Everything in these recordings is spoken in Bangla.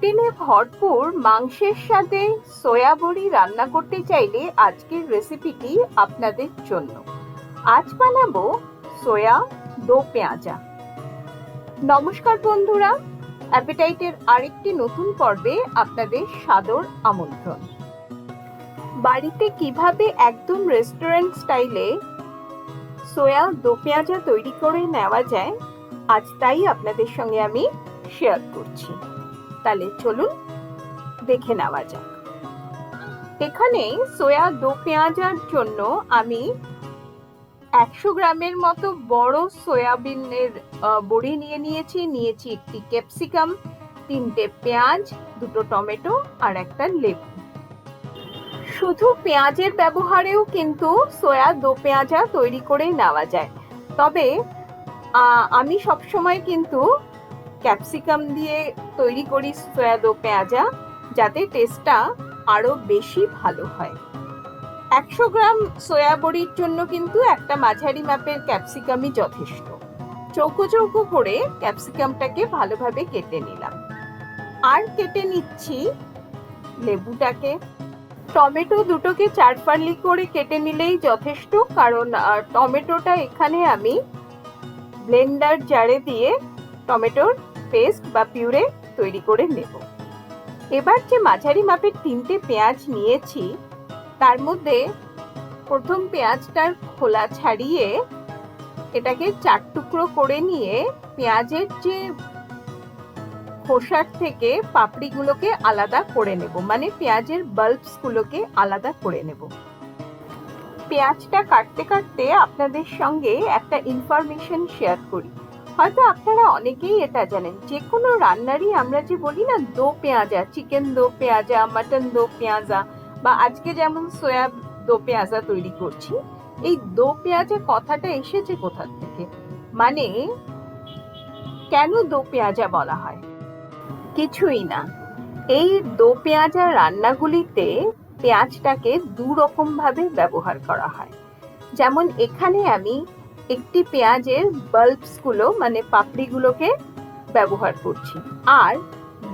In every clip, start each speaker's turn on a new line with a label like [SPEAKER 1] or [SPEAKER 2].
[SPEAKER 1] প্রোটিনে ভরপুর মাংসের সাথে সয়া বড়ি রান্না করতে চাইলে আজকের রেসিপিটি আপনাদের জন্য। আজ বানাবো সয়া দো পেঁয়াজা। নমস্কার বন্ধুরা, অ্যাপেটাইটের আরেকটি নতুন পর্বে আপনাদের সাদর আমন্ত্রণ। বাড়িতে কিভাবে একদম রেস্টুরেন্ট স্টাইলে সয়া দো পেঁয়াজা তৈরি করে নেওয়া যায়, আজ তাই আপনাদের সঙ্গে আমি শেয়ার করছি। তাহলে চলুন দেখে নেওয়া যাক। এখানে সয়া দো পেঁয়াজার জন্য আমি 100 গ্রামের মতো বড় সয়াবিনের বড়ি নিয়েছি একটি ক্যাপসিকাম, 3টে পেঁয়াজ, 2টো টমেটো আর একটা লেবু। শুধু পেঁয়াজের ব্যবহারেও কিন্তু সয়া দো পেঁয়াজা তৈরি করে নেওয়া যায়, তবে আমি সবসময় কিন্তু ক্যাপসিকাম দিয়ে তৈরি করি সয়া দো পেঁয়াজা, যাতে টেস্টটা আরো বেশি ভালো হয়। 100 গ্রাম সয়া বড়ির জন্য কিন্তু একটা মাঝারি মাপের ক্যাপসিকামই যথেষ্ট। চৌকো চৌকো করে ক্যাপসিকামটাকে ভালোভাবে কেটে নিলাম। আর কেটে নিচ্ছি লেবুটাকে। টমেটো দুটোকে 4 ফালি করে কেটে নিলেই যথেষ্ট, কারণ টমেটোটা এখানে আমি ব্লেন্ডার জারে দিয়ে টমেটোর পেস্ট বা পিউরে তৈরি করে নেব। এবার যে মাঝারি মাপের 3টে পেঁয়াজ নিয়েছি, তার মধ্যে প্রথম পেঁয়াজটার খোলা ছাড়িয়ে এটাকে 4 টুকরো করে নিয়ে পেঁয়াজের যে খোসার থেকে পাপড়িগুলোকে আলাদা করে নেব, মানে পেঁয়াজের বাল্বস গুলোকে আলাদা করে নেব। পেঁয়াজটা কাটতে কাটতে আপনাদের সঙ্গে একটা ইনফরমেশন শেয়ার করি। হয়তো আপনারা অনেকেই এটা জানেন, যে কোনো রান্নারই আমরা যে বলি না দো পেঁয়াজা, চিকেন দো পেঁয়াজা, মাটন দো পেঁয়াজা, বা আজকে যেমন সয়া দো পেঁয়াজা তৈরি করছি, এই দো পেঁয়াজা কথাটা এসেছে কোথা থেকে, মানে কেন দো পেঁয়াজা বলা হয়? কিছুই না, এই দো পেঁয়াজা রান্নাগুলিতে পেঁয়াজটাকে 2 রকম ভাবে ব্যবহার করা হয়। যেমন এখানে আমি একটি পেঁয়াজের বাল্বস গুলো মানে পাপড়িগুলোকে ব্যবহার করছি, আর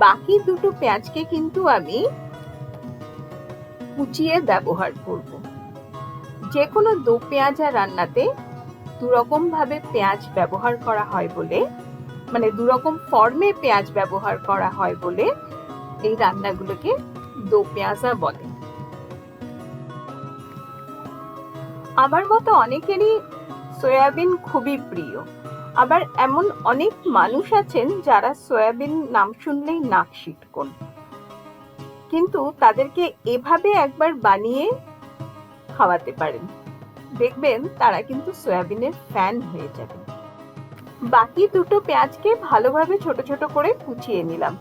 [SPEAKER 1] বাকি 2টো পেঁয়াজকে কিন্তু আমি কুচিয়ে ব্যবহার করব। যে কোনো দো পেঁয়াজা রান্নাতে 2 রকম ভাবে পেঁয়াজ ব্যবহার করা হয় বলে, মানে 2 রকম ফর্মে পেঁয়াজ ব্যবহার করা হয় বলে এই রান্নাগুলোকে দো পেঁয়াজা বলে। আমার মতো অনেকেরই সয়াবিন খুবই প্রিয়, আবার এমন অনেক মানুষ আছেন যারা সয়াবিন নাম শুনলেই নাক সিটকোন, কিন্তু তাদেরকে এভাবে একবার বানিয়ে খাওয়াতে পারেন, দেখবেন তারা কিন্তু সয়াবিনের ফ্যান হয়ে যাবে। বাকি 2টো পেঁয়াজকে ভালোভাবে ছোট ছোট করে কুচিয়ে নিলাম।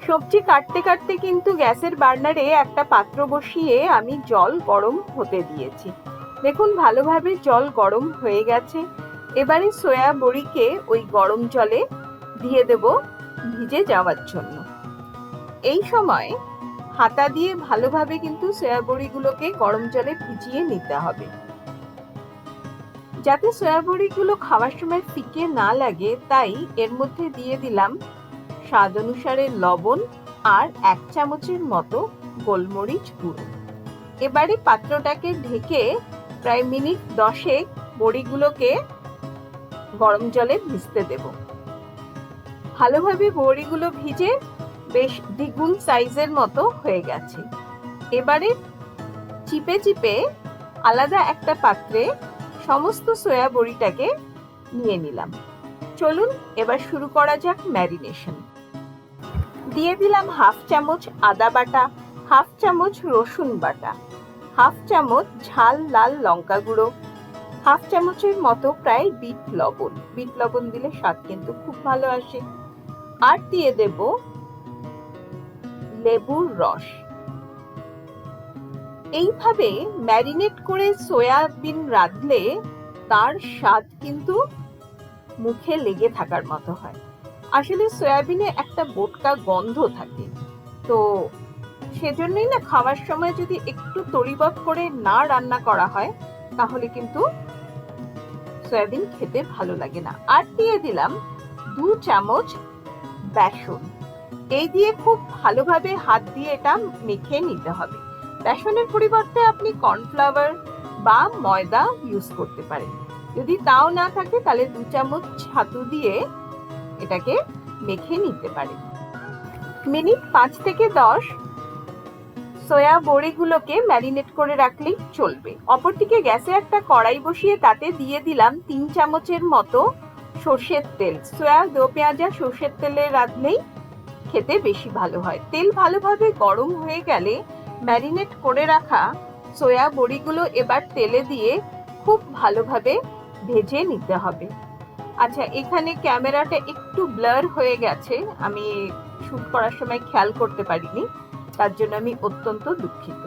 [SPEAKER 1] সবজি কাটতে কাটতে কিন্তু গ্যাসের বার্নারে একটা পাত্র বসিয়ে আমি জল গরম হতে দিয়েছি। দেখুন ভালোভাবে জল গরম হয়ে গেছে। এবারে সয়া বড়িকে ওই গরম জলে দিয়ে দেব ভিজে যাওয়ার জন্য। এই সময় হাতা দিয়ে ভালোভাবে কিন্তু সয়া বড়িগুলোকে গরম জলে ভিজিয়ে নিতে হবে, যাতে সয়া বড়িগুলো খাওয়ার সময় ফিকে না লাগে। তাই এর মধ্যে দিয়ে দিলাম স্বাদ অনুসারে লবণ আর 1 চামচের মতো গোলমরিচ গুঁড়ো। এবারে পাত্রটাকে ঢেকে প্রায় মিনিট 10 বড়িগুলোকে গরম জলে ভিজতে দেব। ভালোভাবে বড়িগুলো ভিজে বেশ দ্বিগুণ সাইজের মতো হয়ে গেছে। এবারে চিপে চিপে আলাদা একটা পাত্রে সমস্ত সয়া বড়িটাকে নিয়ে নিলাম। চলুন এবার শুরু করা যাক ম্যারিনেশন। দিয়ে দিলাম 1/2 চামচ আদা বাটা, 1/2 চামচ রসুন বাটা, 1/2 চামচ ঝাল লাল লঙ্কা গুঁড়ো, 1/2 চামচের মতো প্রায় বিট লবণ। বিট লবণ দিলে স্বাদ কিন্তু খুব ভালো আসে। আর দিয়ে দেব লেবুর রস। এইভাবে ম্যারিনেট করে সয়াবিন রাঁধলে তার স্বাদ কিন্তু মুখে লেগে থাকার মতো হয়। আসলে সয়াবিনে একটা বোটকা গন্ধ থাকে, তো সেজন্যই না খাওয়ার সময় যদি একটু তড়িবড় করে না রান্না করা হয়, তাহলে কিন্তু সয়াবিন খেতে ভালো লাগে না। আর দিয়ে দিলাম 2 চামচ বেসন। এই দিয়ে খুব ভালোভাবে হাত দিয়ে এটা মেখে নিতে হবে। বেসনের পরিবর্তে আপনি কর্নফ্লাওয়ার বা ময়দা ইউজ করতে পারেন। যদি তাও না থাকে তাহলে 2 চামচ ছাতু দিয়ে এটাকে মেখে নিতে পারেন। মিনিট 5 থেকে 10 সয়া বড়িগুলোকে ম্যারিনেট করে রাখলেই চলবে। অপরদিকে গ্যাসে একটা কড়াই বসিয়ে তাতে দিয়ে দিলাম 3 চামচের মতো সর্ষের তেল। সয়া দো পেঁয়াজা সর্ষের তেলে রাঁধলেই খেতে বেশি ভালো হয়। তেল ভালোভাবে গরম হয়ে গেলে ম্যারিনেট করে রাখা সয়া বড়িগুলো এবার তেলে দিয়ে খুব ভালোভাবে ভেজে নিতে হবে। আচ্ছা, এখানে ক্যামেরাটা একটু ব্লার হয়ে গেছে, আমি শুট করার সময় খেয়াল করতে পারিনি, তার জন্য আমি অত্যন্ত দুঃখিত।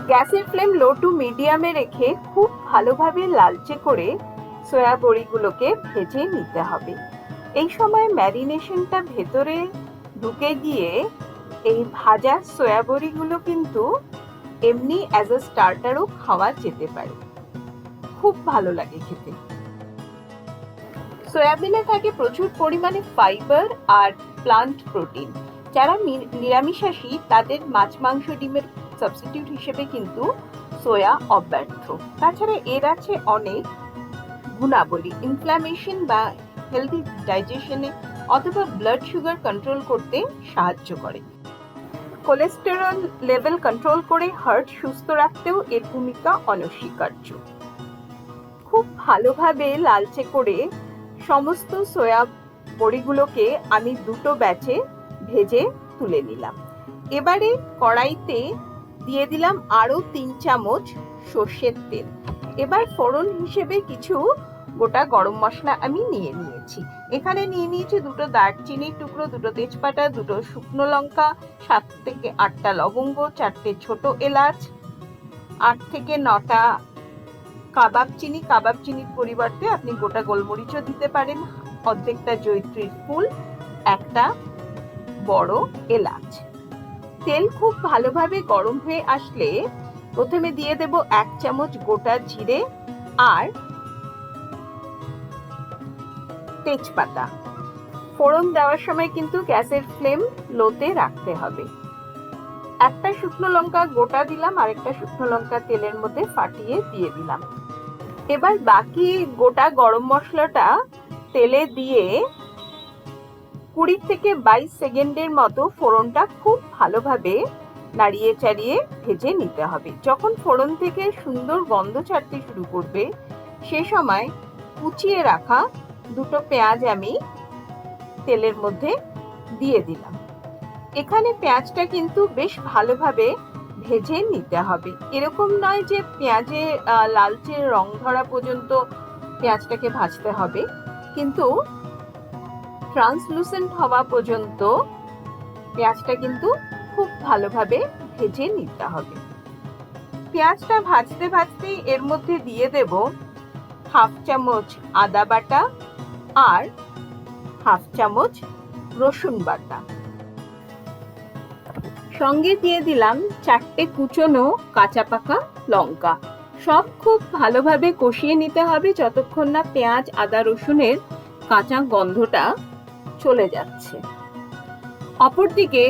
[SPEAKER 1] গ্যাসের ফ্লেম লো টু মিডিয়ামে রেখে খুব ভালোভাবে লালচে করে সয়া বড়িগুলোকে ভেজে নিতে হবে। এই সময় ম্যারিনেশনটা ভেতরে ঢুকে গিয়ে এই ভাজা সয়া বড়িগুলো কিন্তু এমনি অ্যাজ আ স্টার্টারও খাওয়া যেতে পারে, খুব ভালো লাগে খেতে। সয়াবিনে থাকে প্রচুর পরিমাণে ফাইবার আর প্লান্ট প্রোটিন। যারা নিরামিষাশী তাদের মাছ মাংস ডিমের সাবস্টিটিউট হিসেবে কিন্তু সোয়া অব্যর্থ। তাছাড়া এর আছে অনেক গুণাবলী, ইনফ্ল্যামেশন বা হেলদি ডাইজেশনে অথবা ব্লাড সুগার কন্ট্রোল করতে সাহায্য করে। কোলেস্টেরল লেভেল কন্ট্রোল করে হার্ট সুস্থ রাখতেও এর ভূমিকা অনস্বীকার্য। খুব ভালোভাবে লালচে করে সমস্ত সয়া বড়িগুলোকে আমি 2 ব্যাচে ভেজে তুলে নিলাম। এবারে কড়াইতে দিয়ে দিলাম আরো 3 চামচ সর্ষের তেল। এবার ফোড়ন হিসেবে কিছু গোটা গরম মশলা আমি নিয়ে নিয়েছি। এখানে নিয়ে নিয়েছি 2 দারচিনির টুকরো, 2 তেজপাতা, 2 শুকনো লঙ্কা, 7 থেকে 8টা লবঙ্গ, 4টে ছোট এলাচ, 8 থেকে 9টা কাবাব চিনির পরিবর্তে আপনি গোটা গোলমরিচও দিতে পারেন, অর্ধেকটা জয়িত্রীর ফুল, একটা বড় এলাচ। তেল খুব ভালোভাবে গরম হয়ে আসলে প্রথমে দিয়ে দেব 1 চামচ গোটা জিরে আর তেজপাতা। ফোড়ন দেওয়ার সময় কিন্তু গ্যাসের ফ্লেম লোতে রাখতে হবে। একটা শুকনো লঙ্কা গোটা দিলাম আর একটা শুকনো লঙ্কা তেলের মধ্যে ফাটিয়ে দিয়ে দিলাম। এবার বাকি গোটা গরম মশলাটা তেলে দিয়ে 20 থেকে 22 সেকেন্ডের মতো ফোড়নটা খুব ভালোভাবে নাড়িয়ে চাড়িয়ে ভেজে নিতে হবে। যখন ফোড়ন থেকে সুন্দর গন্ধ ছাড়তে শুরু করবে সে সময় কুচিয়ে রাখা 2 পেঁয়াজ আমি তেলের মধ্যে দিয়ে দিলাম। এখানে পেঁয়াজটা কিন্তু বেশ ভালোভাবে ভেজে নিতে হবে। এরকম নয় যে পেঁয়াজে লালচে রং ধরা পর্যন্ত পেঁয়াজটাকে ভাজতে হবে, কিন্তু ট্রান্সলুসেন্ট হওয়া পর্যন্ত পেঁয়াজটা কিন্তু খুব ভালোভাবে ভেজে নিতে হবে। পেঁয়াজটা ভাজতে ভাজতেই এর মধ্যে দিয়ে দেব 1/2 চামচ আদা বাটা আর 1/2 চামচ রসুন বাটা। সঙ্গে দিয়ে দিলাম 4টে কুচনো কাঁচা পাকা লঙ্কা। সব খুব ভালোভাবে কষিয়ে নিতে হবে যতক্ষণ না পেঁয়াজ আদা রসুনের কাঁচা গন্ধটা চলে যাচ্ছে। অপরদিকে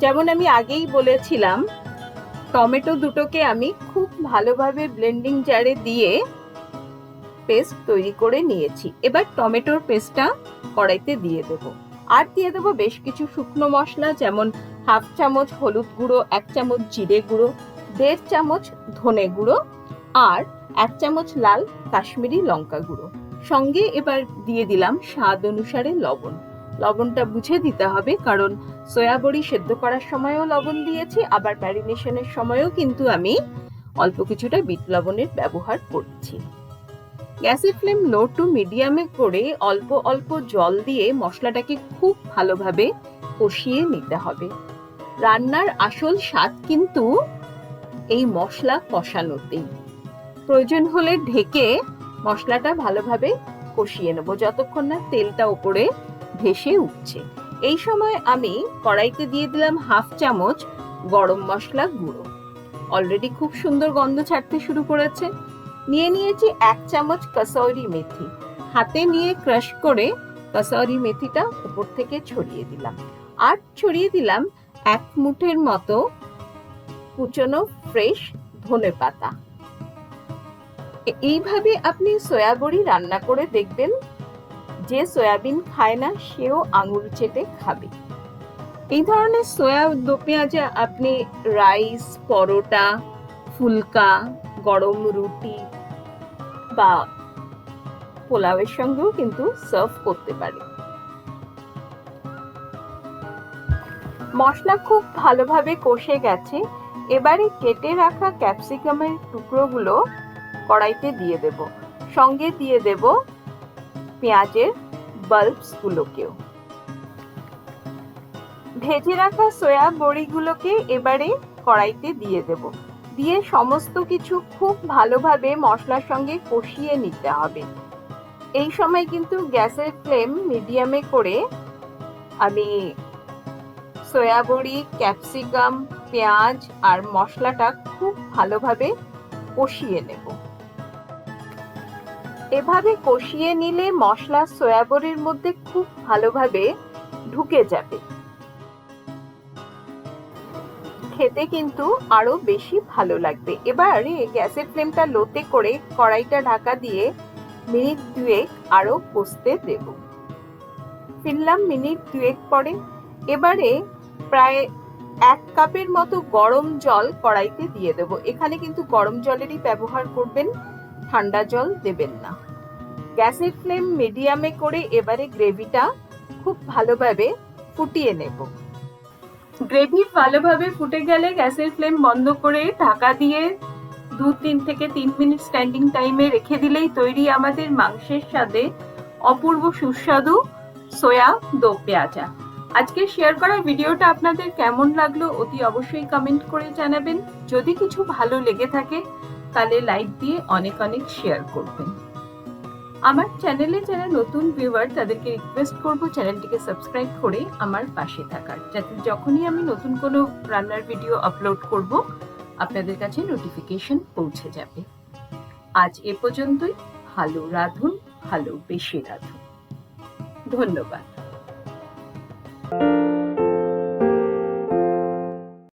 [SPEAKER 1] যেমন আমি আগেই বলেছিলাম, টমেটো 2টোকে আমি খুব ভালোভাবে ব্লেন্ডিং জারে দিয়ে পেস্ট তৈরি করে নিয়েছি। এবার টমেটোর পেস্টটা কড়াইতে দিয়ে দেব। আর দিয়ে দেব বেশ কিছু শুকনো মশলা, যেমন 1/2 চামচ হলুদ গুঁড়ো, 1 চামচ জিরে গুঁড়ো, 1.5 চামচ ধনে গুঁড়ো আর 1 চামচ লাল কাশ্মীরি লঙ্কা গুঁড়ো। সঙ্গে এবার দিয়ে দিলাম স্বাদ অনুসারে লবণ। লবণটা বুঝে দিতে হবে, কারণ সয়া বড়ি সেদ্ধ করার সময়ও লবণ দিয়েছি, আবার ম্যারিনেশনের সময়ও কিন্তু আমি অল্প কিছুটা বিট লবণের ব্যবহার করছি। গ্যাসের ফ্লেম লো টু মিডিয়ামে করে অল্প অল্প জল দিয়ে মশলাটাকে খুব ভালোভাবে কষিয়ে নিতে হবে। রান্নার আসল স্বাদ কিন্তু এই মশলা কষানোতেই। প্রয়োজন হলে ঢেকে মশলাটা ভালোভাবে কষিয়ে নেব যতক্ষণ না তেলটা উপরে ভেসে উঠছে। এই সময় আমি কড়াইতে দিয়ে দিলাম 1/2 চামচ গরম মশলা গুঁড়ো। অলরেডি খুব সুন্দর গন্ধ ছাড়তে শুরু করেছে। নিয়ে নিয়েছি 1 চামচ কসৌরি মেথি। হাতে নিয়ে ক্রাশ করে কসৌরি মেথিটা উপর থেকে ছড়িয়ে দিলাম। আর ছড়িয়ে দিলাম 1 মুঠের মতো কুচনো ফ্রেশ ধনেপাতা। এইভাবে আপনি সয়া বড়ি রান্না করে দেখবেন, যে সয়াবিন খায় না সেও আঙুল চেটে খাবে। এই ধরনের সয়া দো পেঁয়াজা আপনি রাইস, পরোটা, ফুলকা, গরম রুটি বা পোলাওয়ের সঙ্গেও কিন্তু সার্ভ করতে পারে। মশলা খুব ভালোভাবে কষে গেছে। এবারে কেটে রাখা ক্যাপসিকামের টুকরোগুলো কড়াইতে দিয়ে দেব, সঙ্গে দিয়ে দেব পেঁয়াজের বাল্বস গুলোকেও। ভেজে রাখা সয়া বড়িগুলোকে এবারে কড়াইতে দিয়ে দেব, দিয়ে সমস্ত কিছু খুব ভালোভাবে মশলার সঙ্গে কষিয়ে নিতে হবে। এই সময় কিন্তু গ্যাসের ফ্লেম মিডিয়ামে করে আমি সয়া বড়ি, ক্যাপসিকাম, পেঁয়াজ আর মশলাটা খুব ভালোভাবে কষিয়ে নেব। এভাবে কষিয়ে নিলে মশলা সয়া বড়ির মধ্যে খুব ভালোভাবে ঢুকে যাবে, খেতে কিন্তু আরো বেশি ভালো লাগবে। এবারে গ্যাসের ফ্লেমটা লোতে করে কড়াইটা ঢাকা দিয়ে মিনিট 2 আরো কষতে দেব। ফিরলাম মিনিট 2 পরে। এবারে প্রায় 1 কাপের মতো গরম জল কড়াইতে দিয়ে দেব। এখানে কিন্তু গরম জলেরই ব্যবহার করবেন, ঠান্ডা জল দেবেন না। গ্যাসের ফ্লেম মিডিয়ামে করে এবারে গ্রেভিটা খুব ভালোভাবে ফুটিয়ে নেব। গ্রেভি ভালোভাবে ফুটে গেলে গ্যাসের ফ্লেম বন্ধ করে ঢাকা দিয়ে 2 থেকে 3 মিনিট স্ট্যান্ডিং টাইমে রেখে দিলেই তৈরি আমাদের মাংসের স্বাদে অপূর্ব সুস্বাদু সয়া দো পেঁয়াজা। আজকে শেয়ার করা ভিডিওটা আপনাদের কেমন লাগলো অতি অবশ্যই কমেন্ট করে জানাবেন। যদি কিছু ভালো লেগে থাকে তাহলে লাইক দিয়ে অনেক অনেক শেয়ার করবেন। আমার চ্যানেলে যারা নতুন ভিউয়ার তাদেরকে রিকোয়েস্ট করব চ্যানেলটিকে সাবস্ক্রাইব করে আমার পাশে থাকার, যাতে যখনই আমি নতুন কোনো রান্নার ভিডিও আপলোড করব আপনাদের কাছে নোটিফিকেশন পৌঁছে যাবে। আজ এ পর্যন্তই। ভালো রাঁধুন, ভালো বেশি রাঁধুন। ধন্যবাদ।